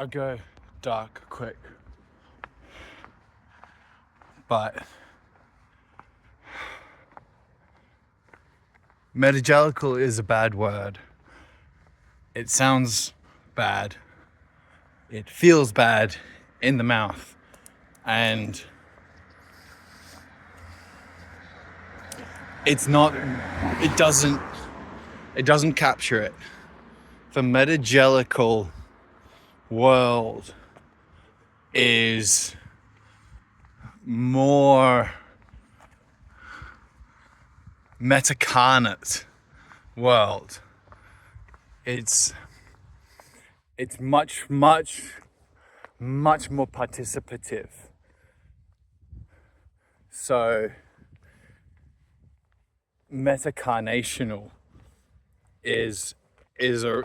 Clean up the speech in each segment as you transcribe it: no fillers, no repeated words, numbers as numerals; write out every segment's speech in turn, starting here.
I go dark quick, but meta-gelical is a bad word. It sounds bad. It feels bad in the mouth, and it's not. It doesn't capture it. The meta-gelical world is more meta-carnate world. It's much more participative. So meta-carnational is a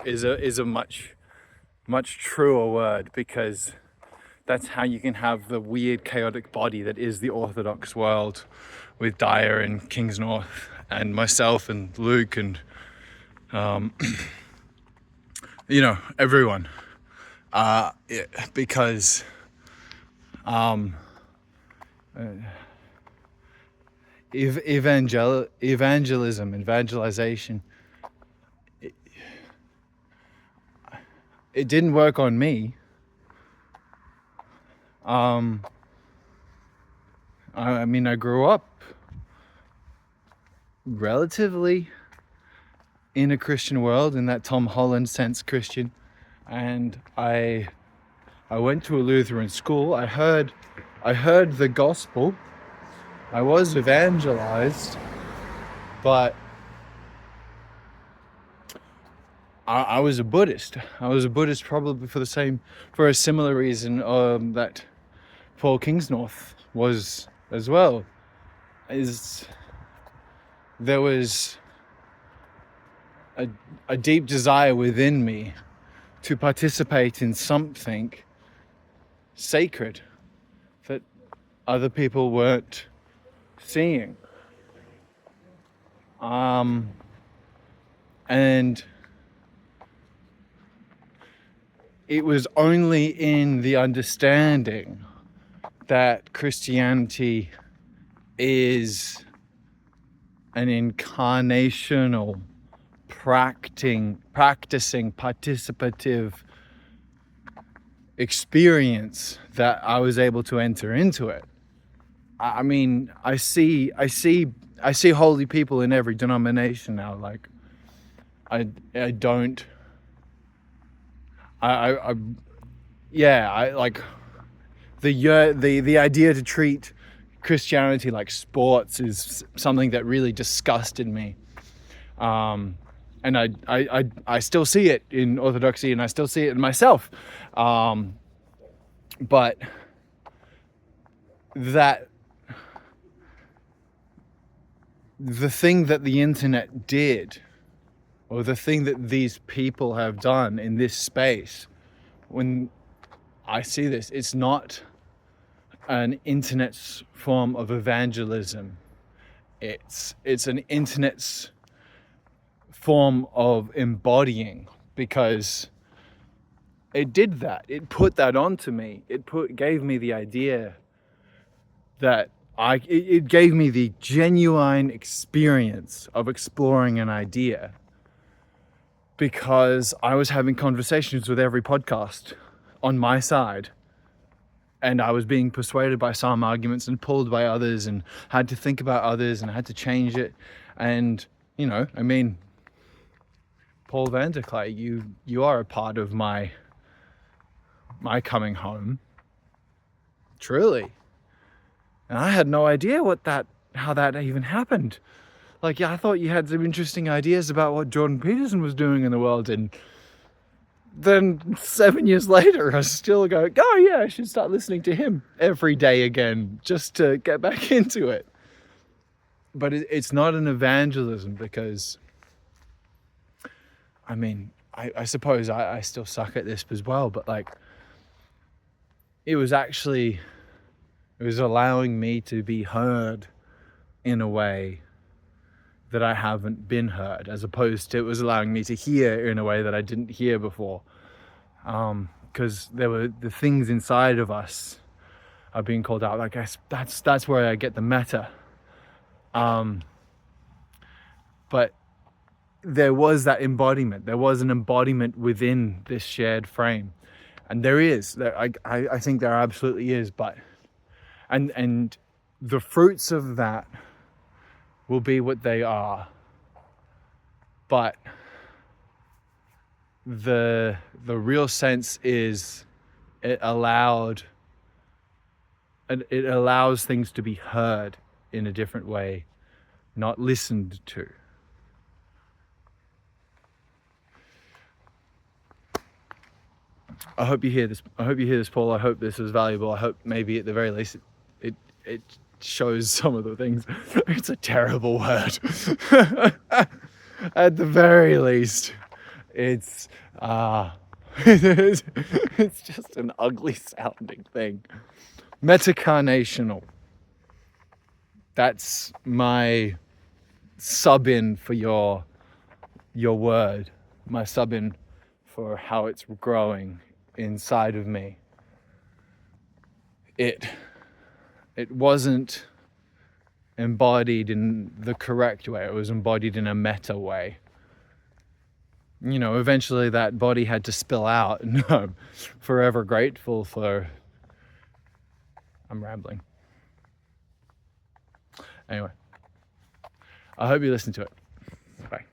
much truer word, because that's how you can have the weird chaotic body that is the Orthodox world, with Dyer and Kingsnorth and myself and Luke and everyone, because evangelization, it didn't work on me. I mean, I grew up relatively in a Christian world, in that Tom Holland sense Christian, and I went to a Lutheran school. I heard the gospel. I was evangelized, but I was a Buddhist. I was a Buddhist probably for a similar reason that Paul Kingsnorth was as well. There was a deep desire within me to participate in something sacred that other people weren't seeing. And it was only in the understanding that Christianity is an incarnational, practicing, participative experience that I was able to enter into it. I mean, I see holy people in every denomination now. Like, I like the idea to treat Christianity like sports is something that really disgusted me. And I still see it in Orthodoxy, and I still see it in myself. But that the thing that the internet did, or the thing that these people have done in this space, when I see this, it's not an internet's form of evangelism. It's an internet's form of embodying, because it did that. It put that onto me. It gave me the idea that it gave me the genuine experience of exploring an idea, because I was having conversations with every podcast on my side, and I was being persuaded by some arguments and pulled by others, and had to think about others, and I had to change it. And I mean, Paul Vanderklay, you are a part of my coming home, truly. And I had no idea how that even happened. Like, yeah, I thought you had some interesting ideas about what Jordan Peterson was doing in the world, and then 7 years later, I still go, oh yeah, I should start listening to him every day again, just to get back into it. But it's not an evangelism, because, I mean, I suppose I still suck at this as well, but like, it was allowing me to be heard in a way that I haven't been heard, as opposed to it was allowing me to hear in a way that I didn't hear before. because there were the things inside of us are being called out. I guess that's where I get the meta. But there was that embodiment. There was an embodiment within this shared frame, and there is. I think there absolutely is. But and the fruits of that will be what they are. But the real sense is it allows things to be heard in a different way, not listened to. I hope you hear this. I hope you hear this, Paul. I hope this is valuable. I hope maybe at the very least it shows some of the things. It's a terrible word. At the very least, it's it's just an ugly sounding thing. Meta-carnational. That's my sub-in for your word. My sub-in for how it's growing inside of me. It wasn't embodied in the correct way. It was embodied in a meta way. You know, eventually that body had to spill out, and I'm forever grateful for... I'm rambling. Anyway, I hope you listen to it. Bye.